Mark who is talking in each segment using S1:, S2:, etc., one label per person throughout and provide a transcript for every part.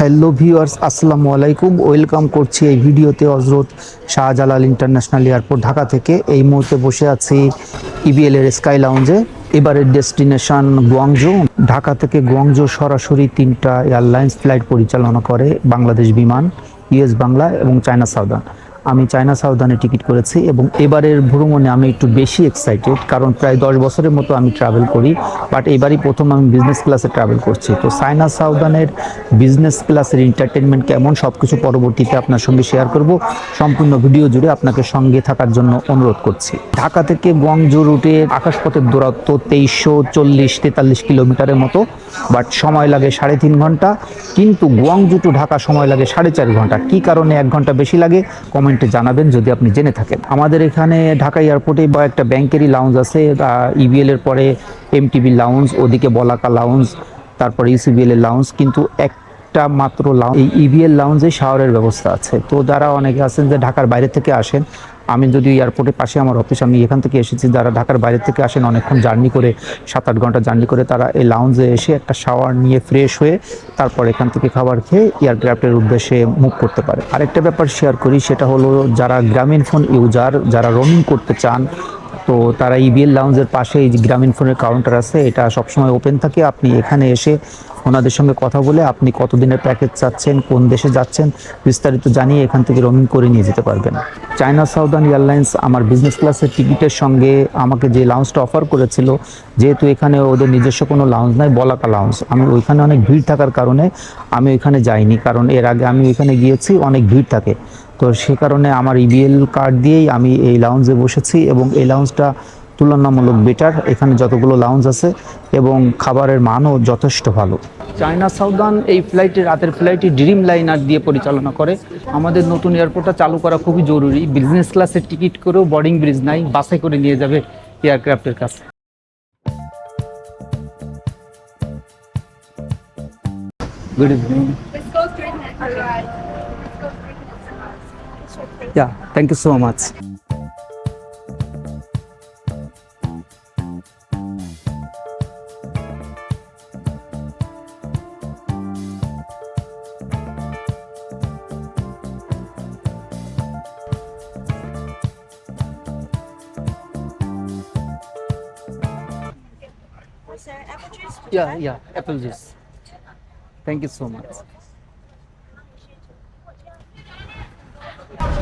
S1: Hello viewers, আসসালামু আলাইকুম। Welcome করছি এই ভিডিওতে হজরত শাহজালাল ইন্টারন্যাশনাল এয়ারপোর্ট ঢাকা থেকে। এই মুহূর্তে বসে আছি ইবিএল এর স্কাই লাউঞ্জে। এবারের ডেস্টিনেশন গুয়াংজু। ঢাকা থেকে গুয়াংজু সরাসরি 3টা এয়ারলাইন্স ফ্লাইট পরিচালনা করে বাংলাদেশ বিমান, ইউএস বাংলা এবং চায়না সাউদার্ন। আমি চায়না সাউদার্নে টিকিট করেছি এবং এবারের ভ্রমণে আমি একটু বেশি এক্সাইটেড, কারণ প্রায় 10 বছরের মতো আমি ট্রাভেল করি, বাট এবারই প্রথম আমি বিজনেস ক্লাসে ট্রাভেল করছি। তো চায়না সাউদার্নের বিজনেস ক্লাসের এন্টারটেনমেন্ট কেমন সব কিছু পরবর্তীতে আপনার সঙ্গে শেয়ার করব। সম্পূর্ণ ভিডিও জুড়ে আপনাকে সঙ্গে থাকার জন্য অনুরোধ করছি। ঢাকা থেকে গুয়াংজু রুটে আকাশপথের দূরত্ব 2343 কিলোমিটারের মতো, বাট সময় লাগে 3.5 ঘন্টা। কিন্তু গুয়াংজু টু ঢাকা সময় লাগে 4.5 ঘন্টা। কি কারণে 1 ঘন্টা বেশি লাগে কমেন্টে জানাবেন যদি আপনি জেনে থাকেন। আমাদের এখানে ঢাকা এয়ারপোর্টে একটা ব্যাংকেরই লাউঞ্জ আছে, ইবিএল এর পরে এমটিবি লাউঞ্জ, ওদিকে বলাকা লাউঞ্জ, তারপরে ইউসিবিএল এর লাউঞ্জ, কিন্তু একটা মাত্র লাউঞ্জ এই ইবিএল লাউঞ্জে শাওয়ারের ব্যবস্থা আছে। তো যারা অনেকে আছেন যে ঢাকার বাইরে থেকে আসেন, আমি যদি এয়ারপোর্টের পাশে আমার অফিস, আমি এখান থেকে এসেছি, যারা ঢাকার বাইরে থেকে আসেন অনেকক্ষণ জার্নি করে, 7-8 ঘন্টা জার্নি করে, তারা এই লাউঞ্জে এসে একটা শাওয়ার নিয়ে ফ্রেশ হয়ে তারপর এখান থেকে খাবার খেয়ে এয়ারক্রাফটের উদ্দেশ্যে মুভ করতে পারে। আরেকটা ব্যাপার শেয়ার করি, সেটা হলো যারা গ্রামীণ ফোন ইউজার, যারা রোমিং করতে চান, তো তারা ইবিএল লাউঞ্জের পাশে এই যে গ্রামীণ ফোনের কাউন্টার আছে, এটা সবসময় ওপেন থাকে। আপনি এখানে এসে ওনাদের সঙ্গে কথা বলে আপনি কতদিনের প্যাকেজ চাচ্ছেন, কোন দেশে যাচ্ছেন, বিস্তারিত জানিয়ে এখান থেকে রোমিং করে নিয়ে যেতে পারবেন। চায়না সাউদার্ন এয়ারলাইন্স আমার বিজনেস ক্লাসের টিকিটের সঙ্গে আমাকে যে লাউঞ্জটা অফার করেছিল, যেহেতু এখানে ওদের নিজস্ব কোনো লাউঞ্জ নাই, বলাকা লাউঞ্জ, আমি ওইখানে অনেক ভিড় থাকার কারণে আমি ওইখানে যাইনি, কারণ এর আগে আমি ওইখানে গিয়েছি, অনেক ভিড় থাকে। তো সে কারণে আমার ইবিএল কার্ড দিয়েই আমি এই লাউঞ্জে বসেছি এবং এই লাউঞ্জটা তুলনামূলক বেটার। এখানে যতগুলো লাউঞ্জ আছে এবং খাবারের মানও যথেষ্ট ভালো। চায়না সাউদার্ন এই ফ্লাইটে, রাতের ফ্লাইটে ড্রিম লাইনার দিয়ে পরিচালনা করে। আমাদের নতুন এয়ারপোর্টটা চালু করা খুবই জরুরি। বিজনেস ক্লাসের টিকিট করেও বোর্ডিং ব্রিজ নাই, বাসে করে নিয়ে যাবে এয়ারক্রাফটের কাছে। Good evening. Yeah, thank you so much.
S2: Apple juice?
S1: Yeah, apple juice. Thank you so much.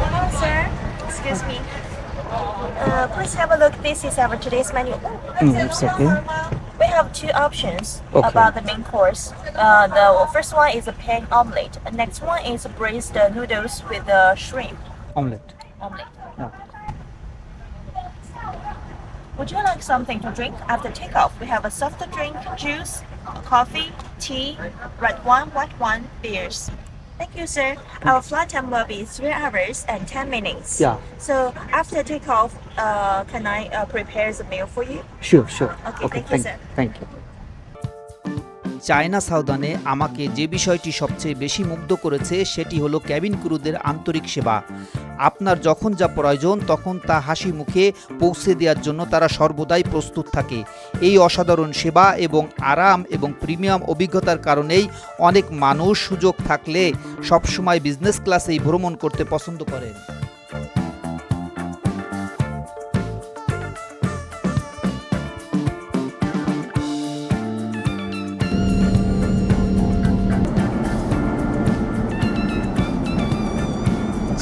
S2: Hello, sir. Excuse me. Please have a look. This is our today's menu.
S1: It's okay.
S2: We have two options
S1: Okay.
S2: about the main course. The first one is a pan omelette. The next one is braised noodles with shrimp
S1: Omelette.
S2: omelette.
S1: Yeah.
S2: Would you like something to drink after takeoff? We have a soft drink, juice, coffee, tea, red wine, white wine, beers. Thank you, sir. Our flight time will be 3 hours and 10 minutes.
S1: Yeah.
S2: So after takeoff, can I prepare the meal for you?
S1: Sure.
S2: Okay, thank you, sir.
S1: Thank you.
S3: China সাউদার্নে আমাকে যে বিষয়টি সবচেয়ে বেশি মুগ্ধ করেছে সেটি হলো ক্যাবিন ক্রুদের আন্তরিক সেবা। আপনার যখন যা প্রয়োজন তখন তা হাসি মুখে পৌঁছে দেওয়ার জন্য তারা সর্বদাই প্রস্তুত থাকে। এই অসাধারণ সেবা এবং আরাম এবং প্রিমিয়াম অভিজ্ঞতার কারণেই অনেক মানুষ সুযোগ থাকলে সবসময় বিজনেস ক্লাসেই ভ্রমণ করতে পছন্দ করেন।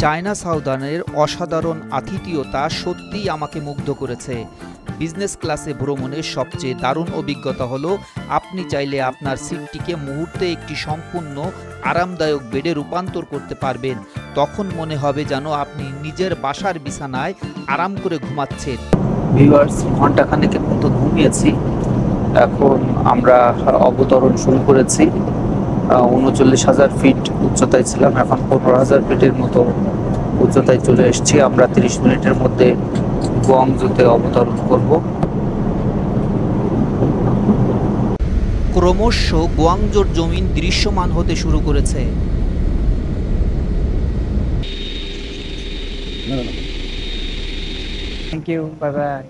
S3: চায়না সাউদার্নের অসাধারণ আতিথেয়তা সত্যিই আমাকে মুগ্ধ করেছে। বিজনেস ক্লাসে ভ্রমণের সবচেয়ে দারুণ অভিজ্ঞতা হলো আপনি চাইলে আপনার সিটটিকে মুহূর্তে একটি সম্পূর্ণ আরামদায়ক বেডে রূপান্তর করতে পারবেন। তখন মনে হবে যেন আপনি নিজের বাসার বিছানায় আরাম করে ঘুমাচ্ছেন।
S1: ভিউয়ার্স, ঘন্টাখানেকের মতো ঘুমিয়েছি। এখন আমরা অবতরণ শুরু করেছি। 39,000 ফিট উচ্চতায় ছিলাম, এখন 15,000 ফিটের মতো উচ্চতায় চলে এসেছি। আমরা 30 মিনিটের মধ্যে গুয়াংজুতে অবতরণ করব।
S3: ক্রমশ গুয়াংজুর জমিন দৃশ্যমান হতে শুরু করেছে।
S1: Thank you, bye bye.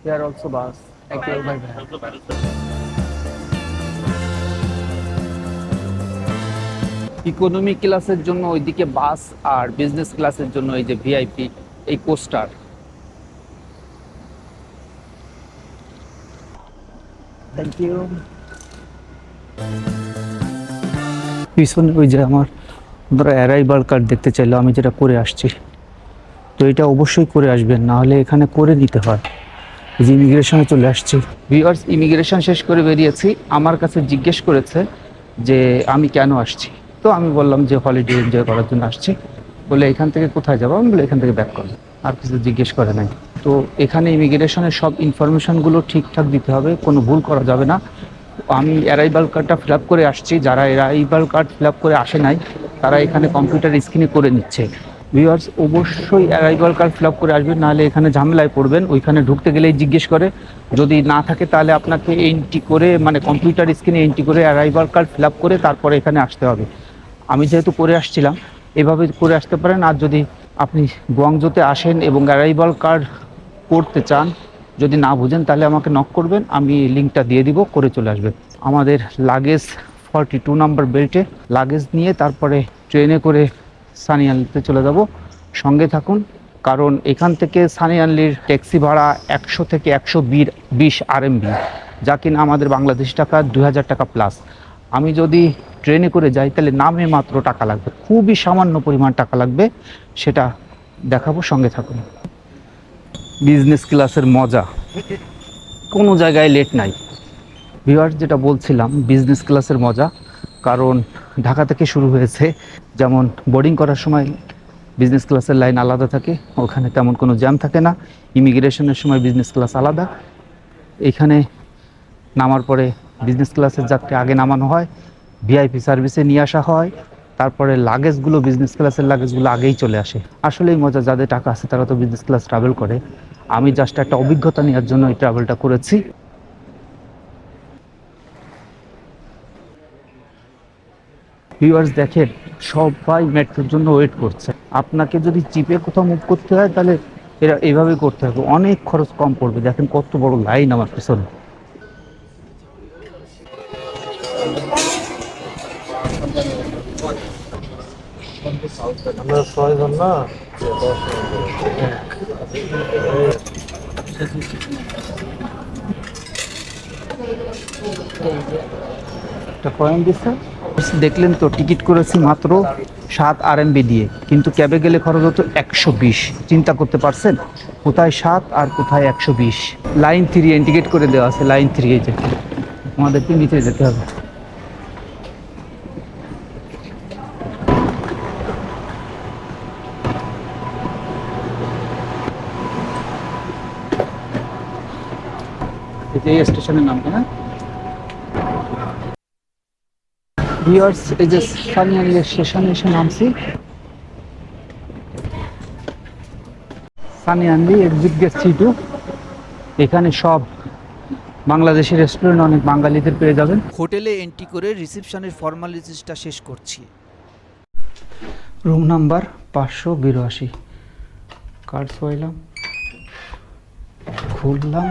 S1: They are also bus. Thank you. Bye bye.
S3: Economy ক্লাসের জন্য ওইদিকে বাস, আর বিজনেস ক্লাসের জন্য এই যে ভিআইপি এই কোস্টার। Thank you. পিছনে ওই যে আমার ধরো অ্যারাইভাল কার্ড দেখতে চাইলো, আমি যেটা করে আসছি, তো এটা অবশ্যই করে আসবেন, না হলে এখানে করে নিতে হয়। এই যে ইমিগ্রেশনে চলে আসছি ভিউয়ার্স, ইমিগ্রেশন শেষ করে বেরিয়েছি। আমার কাছে জিজ্ঞেস করেছে যে আমি কেন আসছি, তো আমি বললাম যে হলিডে এনজয় করার জন্য আসছি। বলে এখান থেকে কোথায় যাবো, আমি বলে এখান থেকে ব্যাক করবো, আর কিছু জিজ্ঞেস করে নাই। তো এখানে ইমিগ্রেশনের সব ইনফরমেশনগুলো ঠিকঠাক দিতে হবে, কোনো ভুল করা যাবে না। আমি অ্যারাইভাল কার্ডটা ফিল আপ করে আসছি, যারা অ্যারাইভাল কার্ড ফিল আপ করে আসে নাই তারা এখানে কম্পিউটার স্ক্রিনে করে নিচ্ছে। ভিউয়ার্স অবশ্যই অ্যারাইভাল কার্ড ফিল আপ করে আসবেন, নাহলে এখানে ঝামেলায় পড়বেন। ওইখানে ঢুকতে গেলেই জিজ্ঞেস করে, যদি না থাকে তাহলে আপনাকে এন্ট্রি করে, মানে কম্পিউটার স্ক্রিনে এন্ট্রি করে অ্যারাইভাল কার্ড ফিল আপ করে তারপরে এখানে আসতে হবে। আমি যেহেতু করে আসছিলাম, এভাবে করে আসতে পারেন। আর যদি আপনি গুয়াংজোতে আসেন এবং অ্যারাইভাল কার্ড করতে চান, যদি না বুঝেন তাহলে আমাকে নক করবেন, আমি লিঙ্কটা দিয়ে দিব, করে চলে আসবেন। আমাদের লাগেজ 42 নাম্বার বেল্টে লাগেজ নিয়ে তারপরে ট্রেনে করে সানিয়ালিতে চলে যাব। সঙ্গে থাকুন, কারণ এখান থেকে সানিয়ালির ট্যাক্সি ভাড়া 100 থেকে 120 RMB, যা কিনা আমাদের বাংলাদেশি টাকা 2000 টাকা প্লাস। আমি যদি ট্রেনে করে যাই তাহলে নামে মাত্র টাকা লাগবে, খুবই সামান্য পরিমাণ টাকা লাগবে, সেটা দেখাবো, সঙ্গে থাকুন। বিজনেস ক্লাসের মজা, কোনো জায়গায় লেট নাই। ভিউয়ার্স যেটা বলছিলাম, বিজনেস ক্লাসের মজা, কারণ ঢাকা থেকে শুরু হয়েছে। যেমন বোর্ডিং করার সময় বিজনেস ক্লাসের লাইন আলাদা থাকে, ওখানে তেমন কোনো জ্যাম থাকে না। ইমিগ্রেশনের সময় বিজনেস ক্লাস আলাদা। এখানে নামার পরে বিজনেস ক্লাসের যাত্রী আগে নামানো হয়, ভিআইপি সার্ভিসে নিয়ে আসা হয়, তারপরে লাগেজগুলো, বিজনেস ক্লাসের লাগেজগুলো আগেই চলে আসে। আসলেই মজা, যাদের টাকা আছে তারা তো বিজনেস ক্লাস ট্রাভেল করে। আমি জাস্ট একটা অভিজ্ঞতা নেওয়ার জন্য এই ট্রাভেলটা করেছি। ভিউয়ার্স দেখেন, সবাই মেট্রোর জন্য ওয়েট করছে। আপনাকে যদি চিপে কোথাও মুভ করতে হয় তাহলে এরা এইভাবেই করতে হবে, অনেক খরচ কম পড়বে। দেখেন কত বড় লাইন আমার পিছনে।
S4: আমরা 6 জন না,
S3: একটা পয়েন্ট দিচ্ছে, দেখলেন তো, টিকিট করেছি মাত্র 7 RMB দিয়ে, কিন্তু ক্যাবে গেলে খরচ হতো 120। চিন্তা করতে পারছেন, কোথায় 7 আর কোথায় 120। লাইন 3 ইন্ডিকেট করে দেওয়া আছে, লাইন 3 এই যে, আমাদেরকে নিচে যেতে হবে। এই স্টেশনের নামটা না ভিউয়ার্স, এই যে সানিয়ালি স্টেশনে এসে নামছি। সানিয়ালি এক্সিট গেট C2। এখানে সব বাংলাদেশি রেস্টুরেন্ট, অনেক বাঙালিদের পেয়ে যাবেন। হোটেলে এন্ট্রি করে রিসেপশনের ফর্মালিটিসটা শেষ করছি। Room number 582। কার্ড সোয়াইলাম, খুললাম,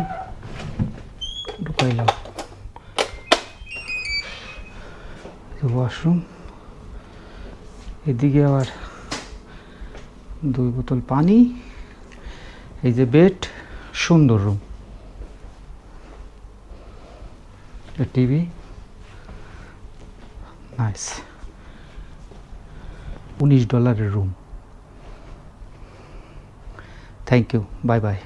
S3: ঢুকাইলাম। ওয়াশরুম, এদিকে আবার 2 বোতল পানি, এই যে বেড, সুন্দর room, TV, nice. $19 room. Thank you, bye by.